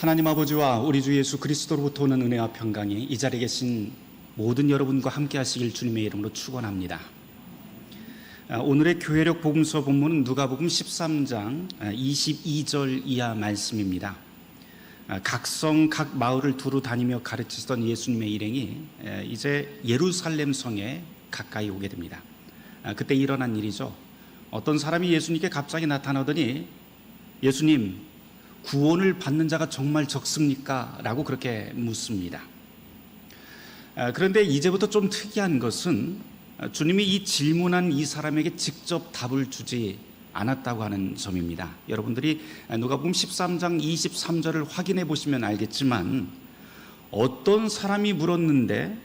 하나님 아버지와 우리 주 예수 그리스도로부터 오는 은혜와 평강이 이 자리에 계신 모든 여러분과 함께 하시길 주님의 이름으로 축원합니다. 오늘의 교회력 복음서 본문은 누가복음 13장 22절 이하 말씀입니다. 각 성, 각 마을을 두루 다니며 가르치시던 예수님의 일행이 이제 예루살렘 성에 가까이 오게 됩니다. 그때 일어난 일이죠. 어떤 사람이 예수님께 갑자기 나타나더니 예수님, 구원을 받는 자가 정말 적습니까? 라고 그렇게 묻습니다. 그런데 이제부터 좀 특이한 것은 주님이 이 질문한 이 사람에게 직접 답을 주지 않았다고 하는 점입니다. 여러분들이 누가복음 13장 23절을 확인해 보시면 알겠지만 어떤 사람이 물었는데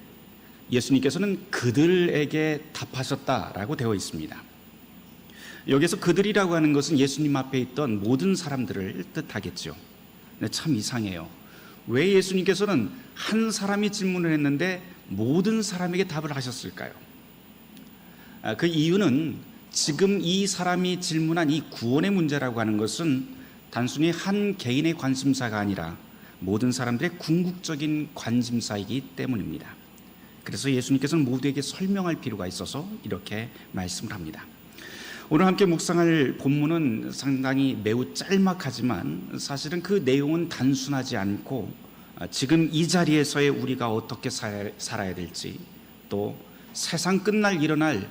예수님께서는 그들에게 답하셨다라고 되어 있습니다. 여기서 그들이라고 하는 것은 예수님 앞에 있던 모든 사람들을 뜻하겠죠. 근데 참 이상해요. 왜 예수님께서는 한 사람이 질문을 했는데 모든 사람에게 답을 하셨을까요? 그 이유는 지금 이 사람이 질문한 이 구원의 문제라고 하는 것은 단순히 한 개인의 관심사가 아니라 모든 사람들의 궁극적인 관심사이기 때문입니다. 그래서 예수님께서는 모두에게 설명할 필요가 있어서 이렇게 말씀을 합니다. 오늘 함께 묵상할 본문은 상당히 매우 짤막하지만 사실은 그 내용은 단순하지 않고 지금 이 자리에서의 우리가 어떻게 살아야 될지, 또 세상 끝날 일어날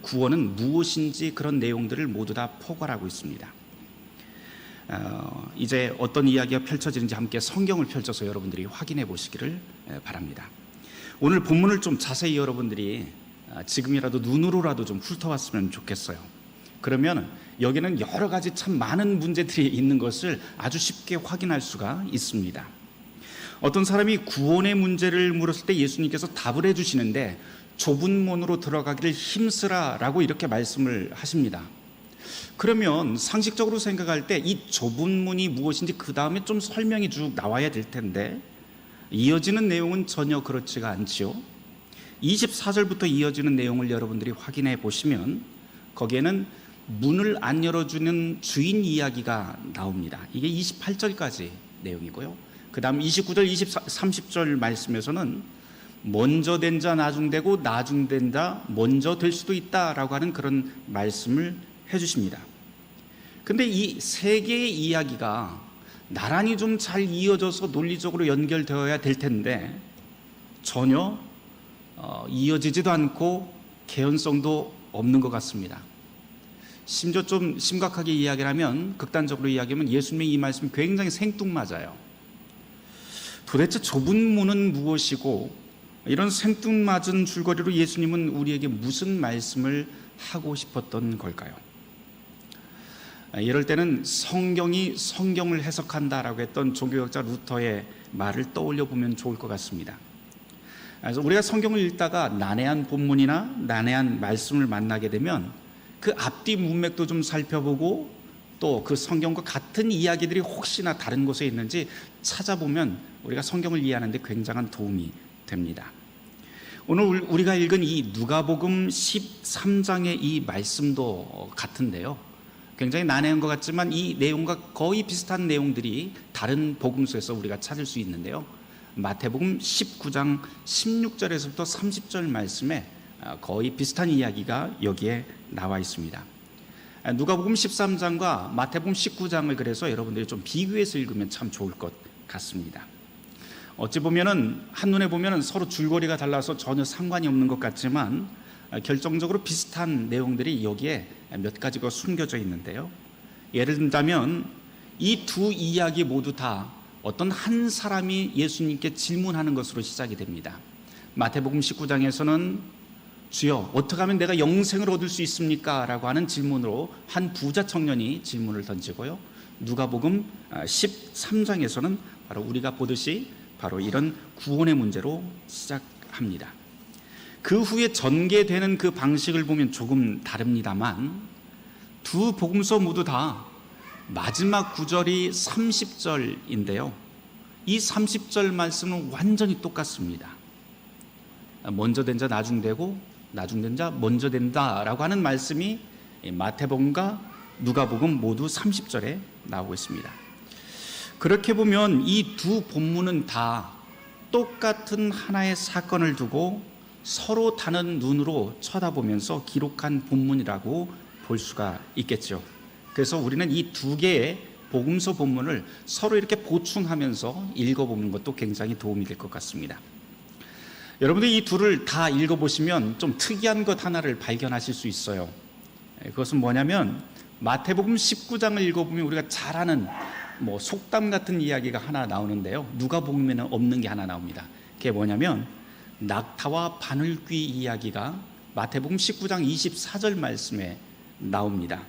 구원은 무엇인지 그런 내용들을 모두 다 포괄하고 있습니다. 이제 어떤 이야기가 펼쳐지는지 함께 성경을 펼쳐서 여러분들이 확인해 보시기를 바랍니다. 오늘 본문을 좀 자세히 여러분들이 지금이라도 눈으로라도 좀 훑어왔으면 좋겠어요. 그러면 여기는 여러 가지 참 많은 문제들이 있는 것을 아주 쉽게 확인할 수가 있습니다. 어떤 사람이 구원의 문제를 물었을 때 예수님께서 답을 해주시는데 좁은 문으로 들어가기를 힘쓰라라고 이렇게 말씀을 하십니다. 그러면 상식적으로 생각할 때 이 좁은 문이 무엇인지 그 다음에 좀 설명이 쭉 나와야 될 텐데 이어지는 내용은 전혀 그렇지가 않지요. 24절부터 이어지는 내용을 여러분들이 확인해 보시면 거기에는 문을 안 열어주는 주인 이야기가 나옵니다. 이게 28절까지 내용이고요. 그 다음 29절, 30절 말씀에서는 먼저 된 자 나중되고 나중된 자 먼저 될 수도 있다라고 하는 그런 말씀을 해주십니다. 근데 이 세 개의 이야기가 나란히 좀 잘 이어져서 논리적으로 연결되어야 될 텐데 전혀 이어지지도 않고 개연성도 없는 것 같습니다. 심지어 좀 심각하게 이야기를 하면, 극단적으로 이야기하면 예수님의 이 말씀이 굉장히 생뚱맞아요. 도대체 좁은 문은 무엇이고 이런 생뚱맞은 줄거리로 예수님은 우리에게 무슨 말씀을 하고 싶었던 걸까요? 이럴 때는 성경이 성경을 해석한다라고 했던 종교학자 루터의 말을 떠올려 보면 좋을 것 같습니다. 그래서 우리가 성경을 읽다가 난해한 본문이나 난해한 말씀을 만나게 되면 그 앞뒤 문맥도 좀 살펴보고 또 그 성경과 같은 이야기들이 혹시나 다른 곳에 있는지 찾아보면 우리가 성경을 이해하는 데 굉장한 도움이 됩니다. 오늘 우리가 읽은 이 누가복음 13장의 이 말씀도 같은데요. 굉장히 난해한 것 같지만 이 내용과 거의 비슷한 내용들이 다른 복음서에서 우리가 찾을 수 있는데요. 마태복음 19장 16절에서부터 30절 말씀에 거의 비슷한 이야기가 여기에 나와 있습니다. 누가복음 13장과 마태복음 19장을 그래서 여러분들이 좀 비교해서 읽으면 참 좋을 것 같습니다. 어찌 보면은 한눈에 보면은 서로 줄거리가 달라서 전혀 상관이 없는 것 같지만 결정적으로 비슷한 내용들이 여기에 몇 가지가 숨겨져 있는데요. 예를 든다면 이 두 이야기 모두 다 어떤 한 사람이 예수님께 질문하는 것으로 시작이 됩니다. 마태복음 19장에서는 주여, 어떻게 하면 내가 영생을 얻을 수 있습니까? 라고 하는 질문으로 한 부자 청년이 질문을 던지고요. 누가복음 13장에서는 바로 우리가 보듯이 바로 이런 구원의 문제로 시작합니다. 그 후에 전개되는 그 방식을 보면 조금 다릅니다만 두 복음서 모두 다 마지막 구절이 30절인데요. 이 30절 말씀은 완전히 똑같습니다. 먼저 된 자 나중되고 나중된 자 먼저 된다라고 하는 말씀이 마태복음과 누가복음 모두 30절에 나오고 있습니다. 그렇게 보면 이 두 본문은 다 똑같은 하나의 사건을 두고 서로 다른 눈으로 쳐다보면서 기록한 본문이라고 볼 수가 있겠죠. 그래서 우리는 이 두 개의 복음서 본문을 서로 이렇게 보충하면서 읽어보는 것도 굉장히 도움이 될 것 같습니다. 여러분들 이 둘을 다 읽어보시면 좀 특이한 것 하나를 발견하실 수 있어요. 그것은 뭐냐면 마태복음 19장을 읽어보면 우리가 잘 아는 속담 같은 이야기가 하나 나오는데요, 누가복음에는 없는 게 하나 나옵니다. 그게 뭐냐면 낙타와 바늘귀 이야기가 마태복음 19장 24절 말씀에 나옵니다.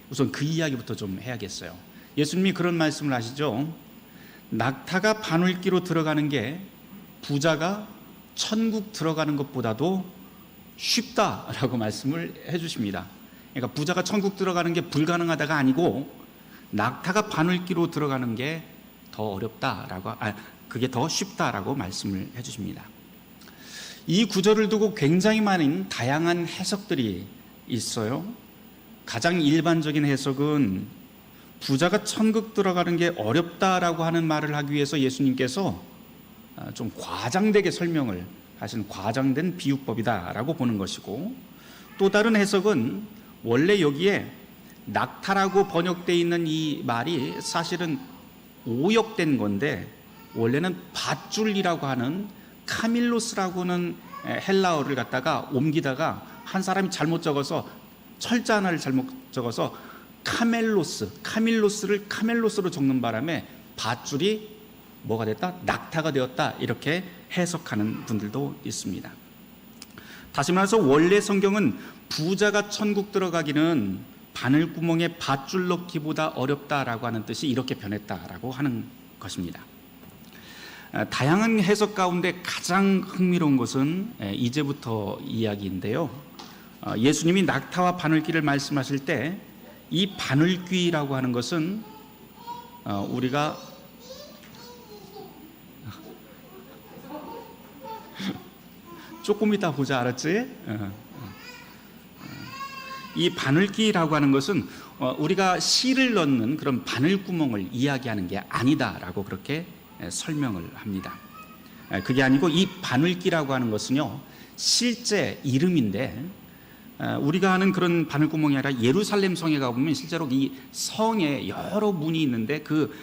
우선 그 이야기부터 좀 해야겠어요. 예수님이 그런 말씀을 하시죠. 낙타가 바늘귀로 들어가는 게 부자가 천국 들어가는 것보다도 쉽다라고 말씀을 해주십니다. 그러니까 부자가 천국 들어가는 게 불가능하다가 아니고 낙타가 바늘귀로 들어가는 게 더 어렵다라고, 그게 더 쉽다라고 말씀을 해주십니다. 이 구절을 두고 굉장히 많은 다양한 해석들이 있어요. 가장 일반적인 해석은 부자가 천국 들어가는 게 어렵다라고 하는 말을 하기 위해서 예수님께서 좀 과장되게 설명을 하신 과장된 비유법이다라고 보는 것이고, 또 다른 해석은 원래 여기에 낙타라고 번역되어 있는 이 말이 사실은 오역된 건데 원래는 밧줄이라고 하는 카밀로스라고는 헬라어를 갖다가 옮기다가 한 사람이 잘못 적어서 철자 하나를 잘못 적어서 카밀로스를 카멜로스로 적는 바람에 밧줄이 뭐가 됐다? 낙타가 되었다, 이렇게 해석하는 분들도 있습니다. 다시 말해서 원래 성경은 부자가 천국 들어가기는 바늘구멍에 밧줄 넣기보다 어렵다라고 하는 뜻이 이렇게 변했다라고 하는 것입니다. 다양한 해석 가운데 가장 흥미로운 것은 이제부터 이야기인데요, 예수님이 낙타와 바늘귀를 말씀하실 때 이 바늘귀라고 하는 것은 우리가 조금 이따 보자, 알았지? 이 바늘귀라고 하는 것은 우리가 실을 넣는 그런 바늘구멍을 이야기하는 게 아니다라고 그렇게 설명을 합니다. 그게 아니고 이 바늘귀라고 하는 것은요, 실제 이름인데 우리가 아는 그런 바늘구멍이 아니라 예루살렘 성에 가보면 실제로 이 성에 여러 문이 있는데 그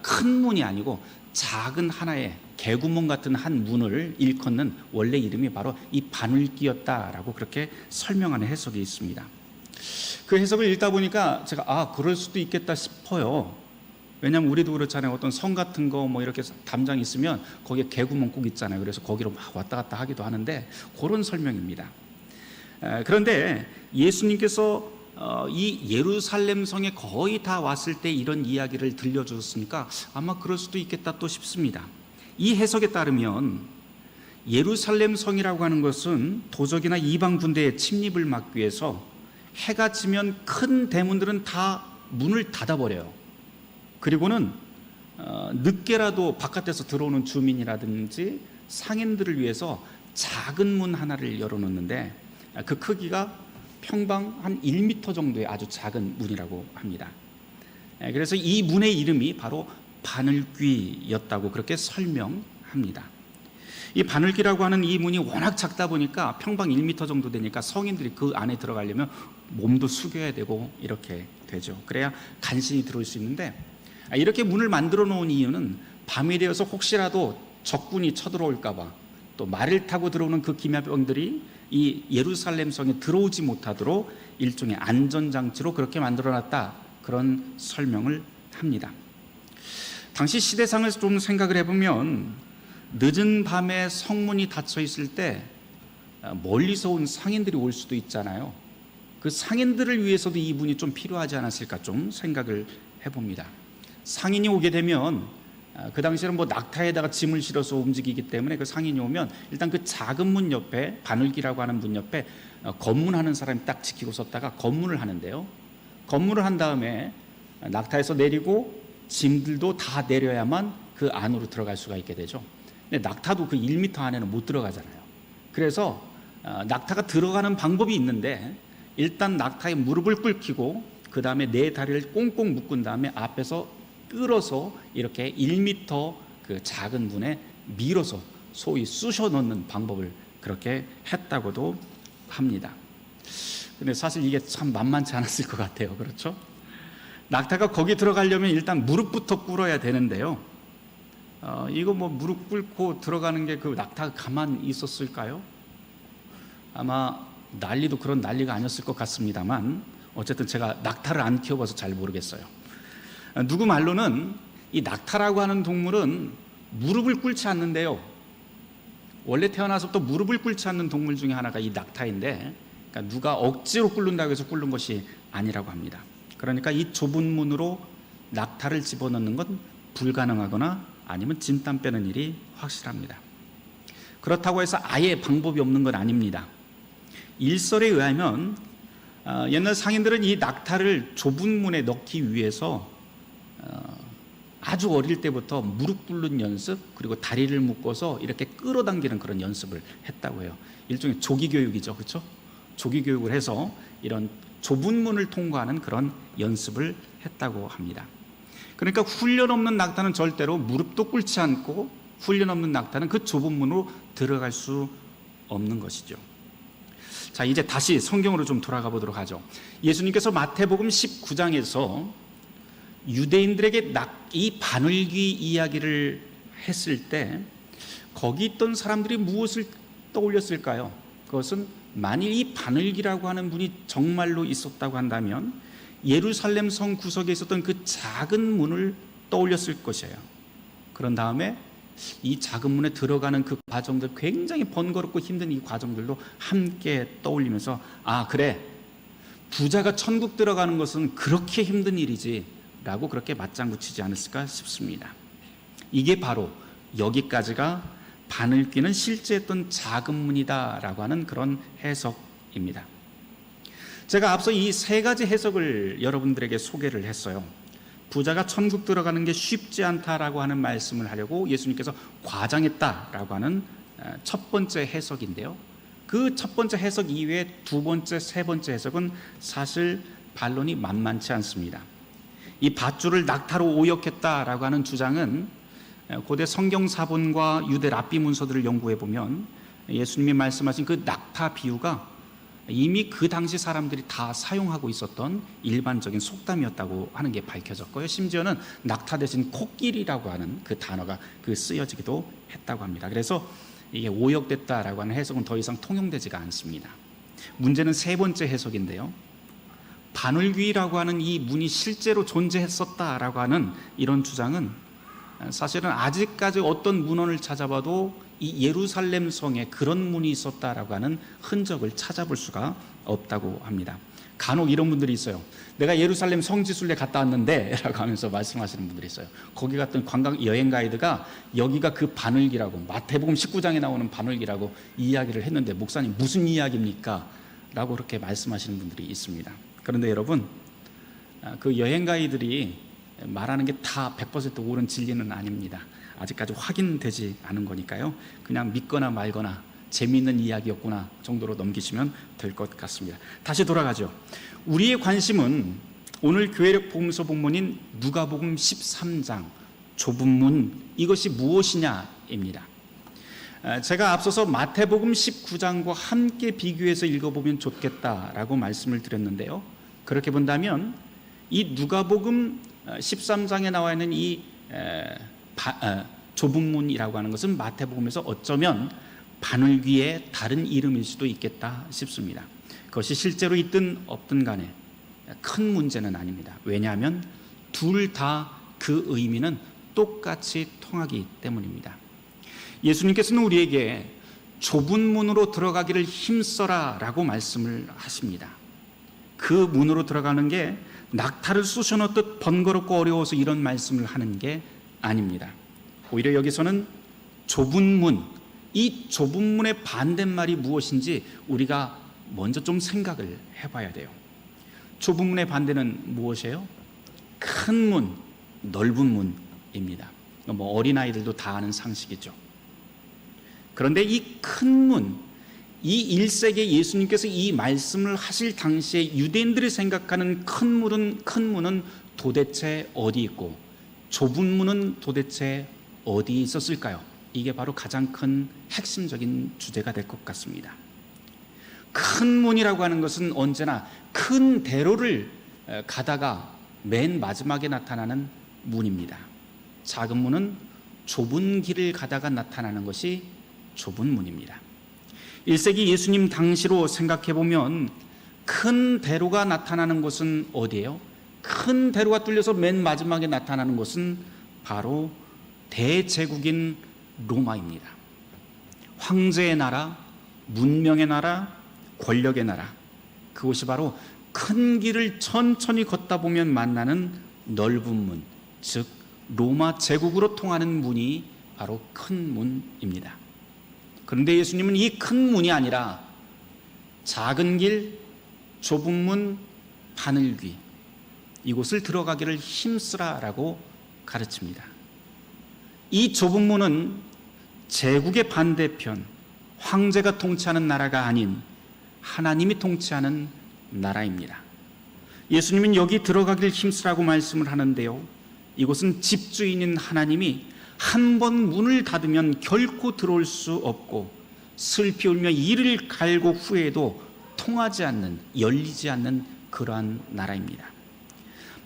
큰 문이 아니고 작은 하나의 개구멍 같은 한 문을 일컫는 원래 이름이 바로 이 바늘귀였다라고 그렇게 설명하는 해석이 있습니다. 그 해석을 읽다 보니까 제가 그럴 수도 있겠다 싶어요. 왜냐하면 우리도 그렇잖아요. 어떤 성 같은 거 이렇게 담장 있으면 거기에 개구멍 꼭 있잖아요. 그래서 거기로 막 왔다 갔다 하기도 하는데 그런 설명입니다. 그런데 예수님께서 이 예루살렘 성에 거의 다 왔을 때 이런 이야기를 들려주셨으니까 아마 그럴 수도 있겠다 또 싶습니다. 이 해석에 따르면 예루살렘 성이라고 하는 것은 도적이나 이방 군대의 침입을 막기 위해서 해가 지면 큰 대문들은 다 문을 닫아버려요. 그리고는 늦게라도 바깥에서 들어오는 주민이라든지 상인들을 위해서 작은 문 하나를 열어놓는데 그 크기가 평방 한 1m 정도의 아주 작은 문이라고 합니다. 그래서 이 문의 이름이 바로 바늘귀였다고 그렇게 설명합니다. 이 바늘귀라고 하는 이 문이 워낙 작다 보니까 평방 1m 정도 되니까 성인들이 그 안에 들어가려면 몸도 숙여야 되고 이렇게 되죠. 그래야 간신히 들어올 수 있는데, 이렇게 문을 만들어 놓은 이유는 밤이 되어서 혹시라도 적군이 쳐들어올까 봐, 또 말을 타고 들어오는 그 기마병들이 이 예루살렘 성에 들어오지 못하도록 일종의 안전장치로 그렇게 만들어놨다, 그런 설명을 합니다. 당시 시대상을 좀 생각을 해보면 늦은 밤에 성문이 닫혀 있을 때 멀리서 온 상인들이 올 수도 있잖아요. 그 상인들을 위해서도 이 문이 좀 필요하지 않았을까 좀 생각을 해봅니다. 상인이 오게 되면 그 당시에는 낙타에다가 짐을 실어서 움직이기 때문에 그 상인이 오면 일단 그 작은 문 옆에, 바늘귀라고 하는 문 옆에 검문하는 사람이 딱 지키고 섰다가 검문을 하는데요, 검문을 한 다음에 낙타에서 내리고 짐들도 다 내려야만 그 안으로 들어갈 수가 있게 되죠. 근데 낙타도 그 1m 안에는 못 들어가잖아요. 그래서 낙타가 들어가는 방법이 있는데 일단 낙타의 무릎을 꿇히고 그 다음에 네 다리를 꽁꽁 묶은 다음에 앞에서 끌어서 이렇게 1m 그 작은 문에 밀어서 소위 쑤셔 넣는 방법을 그렇게 했다고도 합니다. 근데 사실 이게 참 만만치 않았을 것 같아요. 그렇죠? 낙타가 거기 들어가려면 일단 무릎부터 꿇어야 되는데요. 이거 뭐 무릎 꿇고 들어가는 게 그 낙타가 가만히 있었을까요? 아마 난리도 그런 난리가 아니었을 것 같습니다만, 어쨌든 제가 낙타를 안 키워봐서 잘 모르겠어요. 누구 말로는 이 낙타라고 하는 동물은 무릎을 꿇지 않는데요. 원래 태어나서부터 무릎을 꿇지 않는 동물 중에 하나가 이 낙타인데, 그러니까 누가 억지로 꿇는다고 해서 꿇는 것이 아니라고 합니다. 그러니까 이 좁은 문으로 낙타를 집어넣는 건 불가능하거나 아니면 진땀 빼는 일이 확실합니다. 그렇다고 해서 아예 방법이 없는 건 아닙니다. 일설에 의하면 옛날 상인들은 이 낙타를 좁은 문에 넣기 위해서 아주 어릴 때부터 무릎 꿇는 연습, 그리고 다리를 묶어서 이렇게 끌어당기는 그런 연습을 했다고 해요. 일종의 조기 교육이죠, 그렇죠? 조기 교육을 해서 이런 좁은 문을 통과하는 그런 연습을 했다고 합니다. 그러니까 훈련 없는 낙타는 절대로 무릎도 꿇지 않고, 훈련 없는 낙타는 그 좁은 문으로 들어갈 수 없는 것이죠. 자, 이제 다시 성경으로 좀 돌아가 보도록 하죠. 예수님께서 마태복음 19장에서 유대인들에게 이 바늘귀 이야기를 했을 때 거기 있던 사람들이 무엇을 떠올렸을까요? 그것은 만일 이 바늘귀라고 하는 분이 정말로 있었다고 한다면 예루살렘 성 구석에 있었던 그 작은 문을 떠올렸을 것이에요. 그런 다음에 이 작은 문에 들어가는 그 과정들, 굉장히 번거롭고 힘든 이 과정들도 함께 떠올리면서, 아 그래, 부자가 천국 들어가는 것은 그렇게 힘든 일이지 라고 그렇게 맞장구 치지 않았을까 싶습니다. 이게 바로 여기까지가 바늘귀는 실제 했던 작은 문이다 라고 하는 그런 해석입니다. 제가 앞서 이 세 가지 해석을 여러분들에게 소개를 했어요. 부자가 천국 들어가는 게 쉽지 않다라고 하는 말씀을 하려고 예수님께서 과장했다라고 하는 첫 번째 해석인데요. 그 첫 번째 해석 이외에 두 번째, 세 번째 해석은 사실 반론이 만만치 않습니다. 이 밧줄을 낙타로 오역했다라고 하는 주장은 고대 성경 사본과 유대 랍비 문서들을 연구해 보면 예수님이 말씀하신 그 낙타 비유가 이미 그 당시 사람들이 다 사용하고 있었던 일반적인 속담이었다고 하는 게 밝혀졌고요. 심지어는 낙타 대신 코끼리라고 하는 그 단어가 쓰여지기도 했다고 합니다. 그래서 이게 오역됐다라고 하는 해석은 더 이상 통용되지가 않습니다. 문제는 세 번째 해석인데요. 바늘귀라고 하는 이 문이 실제로 존재했었다라고 하는 이런 주장은 사실은 아직까지 어떤 문헌을 찾아봐도 이 예루살렘 성에 그런 문이 있었다라고 하는 흔적을 찾아볼 수가 없다고 합니다. 간혹 이런 분들이 있어요. 내가 예루살렘 성지순례 갔다 왔는데 라고 하면서 말씀하시는 분들이 있어요. 거기 갔던 관광 여행 가이드가 여기가 그 바늘귀라고, 마태복음 19장에 나오는 바늘귀라고 이야기를 했는데, 목사님 무슨 이야기입니까? 라고 그렇게 말씀하시는 분들이 있습니다. 그런데 여러분, 그 여행 가이드들이 말하는 게 다 100% 옳은 진리는 아닙니다. 아직까지 확인되지 않은 거니까요. 그냥 믿거나 말거나 재미있는 이야기였구나 정도로 넘기시면 될 것 같습니다. 다시 돌아가죠. 우리의 관심은 오늘 교회력 복음서 본문인 누가복음 13장 좁은 문, 이것이 무엇이냐입니다. 제가 앞서서 마태복음 19장과 함께 비교해서 읽어보면 좋겠다라고 말씀을 드렸는데요. 그렇게 본다면 이 누가복음 13장에 나와 있는 이 좁은 문이라고 하는 것은 마태복음에서 어쩌면 바늘귀의 다른 이름일 수도 있겠다 싶습니다. 그것이 실제로 있든 없든 간에 큰 문제는 아닙니다. 왜냐하면 둘 다 그 의미는 똑같이 통하기 때문입니다. 예수님께서는 우리에게 좁은 문으로 들어가기를 힘써라 라고 말씀을 하십니다. 그 문으로 들어가는 게 낙타를 쑤셔 넣듯 번거롭고 어려워서 이런 말씀을 하는 게 아닙니다. 오히려 여기서는 좁은 문, 이 좁은 문의 반대말이 무엇인지 우리가 먼저 좀 생각을 해봐야 돼요. 좁은 문의 반대는 무엇이에요? 큰 문, 넓은 문입니다. 뭐 어린아이들도 다 아는 상식이죠. 그런데 이 큰 문, 이 1세기에 예수님께서 이 말씀을 하실 당시에 유대인들이 생각하는 큰 문은 도대체 어디 있고 좁은 문은 도대체 어디 있었을까요? 이게 바로 가장 큰 핵심적인 주제가 될 것 같습니다. 큰 문이라고 하는 것은 언제나 큰 대로를 가다가 맨 마지막에 나타나는 문입니다. 작은 문은 좁은 길을 가다가 나타나는 것이 좁은 문입니다. 1세기 예수님 당시로 생각해 보면 큰 대로가 나타나는 곳은 어디예요? 큰 대로가 뚫려서 맨 마지막에 나타나는 곳은 바로 대제국인 로마입니다. 황제의 나라, 문명의 나라, 권력의 나라, 그곳이 바로 큰 길을 천천히 걷다 보면 만나는 넓은 문, 즉 로마 제국으로 통하는 문이 바로 큰 문입니다. 그런데 예수님은 이 큰 문이 아니라 작은 길, 좁은 문, 바늘귀, 이곳을 들어가기를 힘쓰라라고 가르칩니다. 이 좁은 문은 제국의 반대편, 황제가 통치하는 나라가 아닌 하나님이 통치하는 나라입니다. 예수님은 여기 들어가길 힘쓰라고 말씀을 하는데요, 이곳은 집주인인 하나님이 한 번 문을 닫으면 결코 들어올 수 없고 슬피 울며 이를 갈고 후에도 통하지 않는, 열리지 않는 그러한 나라입니다.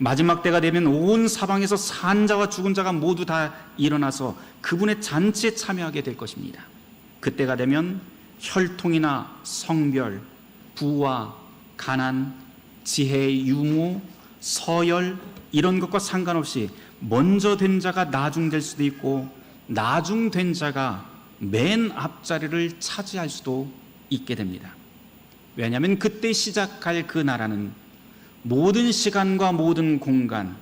마지막 때가 되면 온 사방에서 산 자와 죽은 자가 모두 다 일어나서 그분의 잔치에 참여하게 될 것입니다. 그때가 되면 혈통이나 성별, 부와 가난, 지혜, 유무, 서열, 이런 것과 상관없이 먼저 된 자가 나중될 수도 있고 나중된 자가 맨 앞자리를 차지할 수도 있게 됩니다. 왜냐하면 그때 시작할 그 나라는 모든 시간과 모든 공간,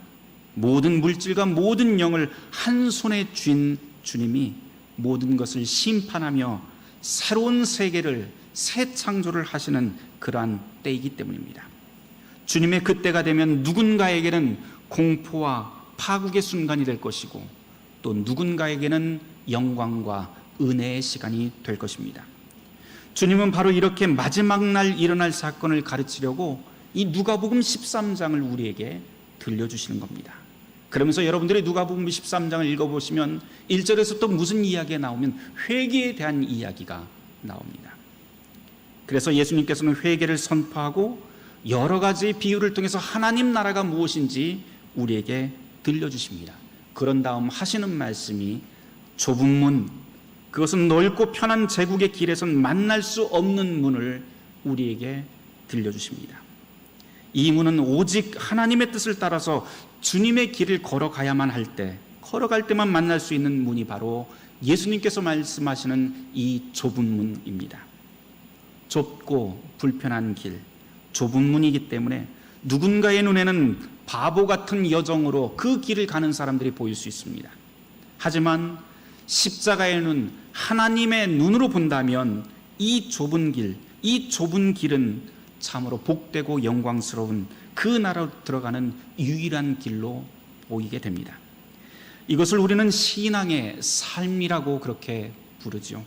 모든 물질과 모든 영을 한 손에 쥔 주님이 모든 것을 심판하며 새로운 세계를, 새 창조를 하시는 그러한 때이기 때문입니다. 주님의 그때가 되면 누군가에게는 공포와 파국의 순간이 될 것이고 또 누군가에게는 영광과 은혜의 시간이 될 것입니다. 주님은 바로 이렇게 마지막 날 일어날 사건을 가르치려고 이 누가복음 13장을 우리에게 들려주시는 겁니다. 그러면서 여러분들이 누가복음 13장을 읽어보시면 1절에서 또 무슨 이야기가 나오면 회개에 대한 이야기가 나옵니다. 그래서 예수님께서는 회개를 선포하고 여러 가지 비유를 통해서 하나님 나라가 무엇인지 우리에게 들려주십니다. 그런 다음 하시는 말씀이 좁은 문, 그것은 넓고 편한 제국의 길에선 만날 수 없는 문을 우리에게 들려주십니다. 이 문은 오직 하나님의 뜻을 따라서 주님의 길을 걸어가야만 할 때, 걸어갈 때만 만날 수 있는 문이 바로 예수님께서 말씀하시는 이 좁은 문입니다. 좁고 불편한 길, 좁은 문이기 때문에 누군가의 눈에는 바보 같은 여정으로 그 길을 가는 사람들이 보일 수 있습니다. 하지만 십자가의 눈, 하나님의 눈으로 본다면 이 좁은 길, 이 좁은 길은 참으로 복되고 영광스러운 그 나라로 들어가는 유일한 길로 보이게 됩니다. 이것을 우리는 신앙의 삶이라고 그렇게 부르죠.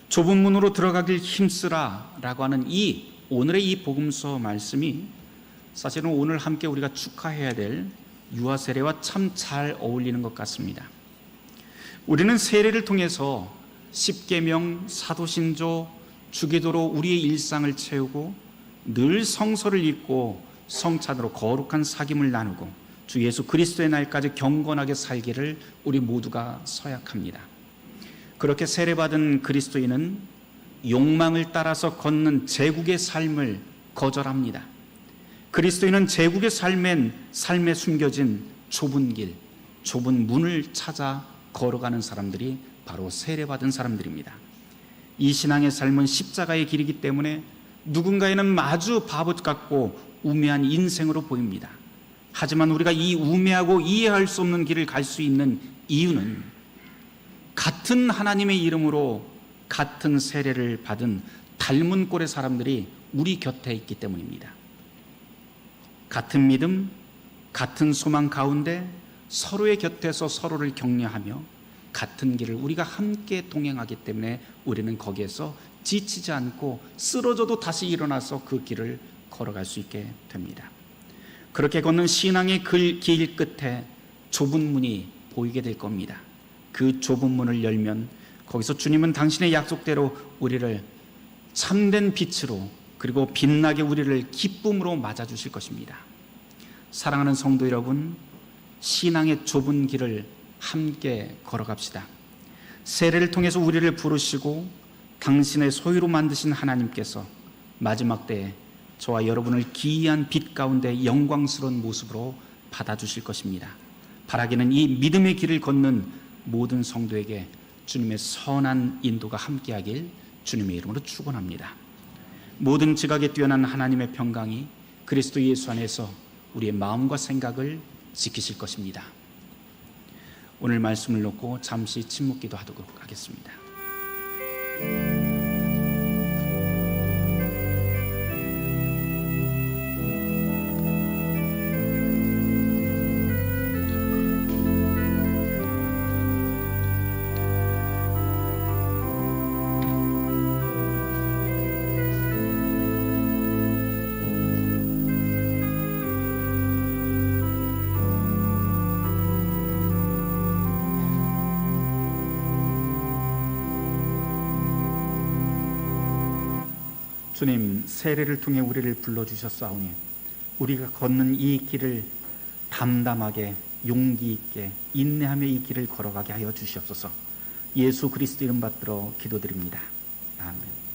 좁은 문으로 들어가길 힘쓰라 라고 하는 이 오늘의 이 복음서 말씀이 사실은 오늘 함께 우리가 축하해야 될 유아 세례와 참 잘 어울리는 것 같습니다. 우리는 세례를 통해서 십계명, 사도신조, 주기도로 우리의 일상을 채우고 늘 성서를 읽고 성찬으로 거룩한 사귐을 나누고 주 예수 그리스도의 날까지 경건하게 살기를 우리 모두가 서약합니다. 그렇게 세례받은 그리스도인은 욕망을 따라서 걷는 제국의 삶을 거절합니다. 그리스도인은 제국의 삶에 숨겨진 좁은 길, 좁은 문을 찾아 걸어가는 사람들이 바로 세례받은 사람들입니다. 이 신앙의 삶은 십자가의 길이기 때문에 누군가에는 마주 바보 같고 우매한 인생으로 보입니다. 하지만 우리가 이 우매하고 이해할 수 없는 길을 갈 수 있는 이유는 같은 하나님의 이름으로 같은 세례를 받은 닮은 꼴의 사람들이 우리 곁에 있기 때문입니다. 같은 믿음, 같은 소망 가운데 서로의 곁에서 서로를 격려하며 같은 길을 우리가 함께 동행하기 때문에 우리는 거기에서 지치지 않고 쓰러져도 다시 일어나서 그 길을 걸어갈 수 있게 됩니다. 그렇게 걷는 신앙의 길 끝에 좁은 문이 보이게 될 겁니다. 그 좁은 문을 열면 거기서 주님은 당신의 약속대로 우리를 참된 빛으로, 그리고 빛나게 우리를 기쁨으로 맞아주실 것입니다. 사랑하는 성도 여러분, 신앙의 좁은 길을 함께 걸어갑시다. 세례를 통해서 우리를 부르시고 당신의 소유로 만드신 하나님께서 마지막 때에 저와 여러분을 기이한 빛 가운데 영광스러운 모습으로 받아주실 것입니다. 바라기는 이 믿음의 길을 걷는 모든 성도에게 주님의 선한 인도가 함께하길 주님의 이름으로 축원합니다. 모든 지각에 뛰어난 하나님의 평강이 그리스도 예수 안에서 우리의 마음과 생각을 지키실 것입니다. 오늘 말씀을 놓고 잠시 침묵 기도하도록 하겠습니다. 주님, 세례를 통해 우리를 불러주셨사오니 우리가 걷는 이 길을 담담하게, 용기 있게, 인내하며 이 길을 걸어가게 하여 주시옵소서. 예수 그리스도 이름 받들어 기도드립니다. 아멘.